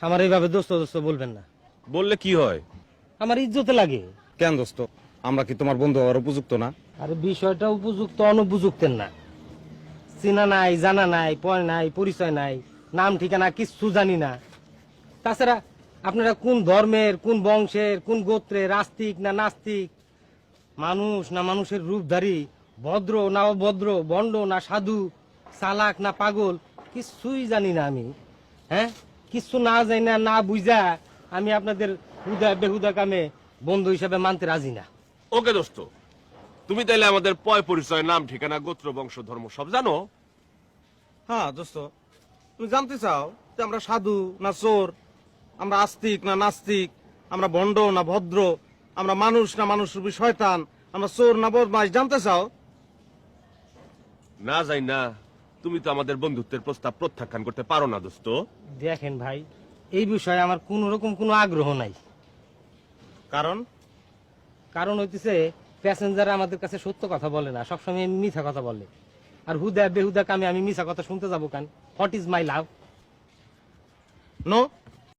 আমার এইভাবে দোস্ত দোস্ত বলবেন না, বললে কি হয়? আমার ইজ্জতে লাগে। কেন দোস্ত, আমরা কি তোমার বন্ধু হওয়ার উপযুক্ত না? আরে বিষয়টা উপযুক্ত অনুপযুক্তের না, চেনা নাই, জানা নাই, পয় নাই, পরিচয় নাই, নাম ঠিকানা কিচ্ছু জানি না। তাছাড়া আপনারা কোন ধর্মের, কোন বংশের, কোন গোত্রের, আস্তিক না নাস্তিক, মানুষ না মানুষের রূপধারী, ভদ্র না অভদ্র, বন্ড না সাধু, চালাক না পাগল, কিছুই জানি না আমি। হ্যাঁ, কিছু না জানি না, না বুঝা আমি আপনাদের হুদা বেহুদা কামে বন্ধু হিসাবে মানতে রাজি না। ওকে দোস্ত, তুমি তাইলে আমাদের পয় পরিচয়, নাম ঠিকানা, গোত্র, বংশ, ধর্ম সব জানো? হ্যাঁ দোস্ত, তুমি জানতে চাও যে আমরা সাধু না চোর, আমরা আস্তিক না নাস্তিক, আমরা ভণ্ড না ভদ্র, আমরা মানুষ না মানুষ রূপী শয়তান, আমরা চোর না বদমাইশ, জানতে চাও? না যাই না, তুমি তো আমাদের বন্ধুত্বের প্রস্তাব প্রত্যাখ্যান করতে পারো না দোস্ত। দেখেন ভাই, এই বিষয়ে আমার কোন রকম কোনো আগ্রহ নাই। কারণ কারণ হইতেছে প্যাসেঞ্জার আমাদের কাছে সত্য কথা বলে না, সবসময় মিথ্যা কথা বলে। আর হুদা বেহুদা কামে আমি মিথ্যা কথা শুনতে যাবো কেন? What is my love? No,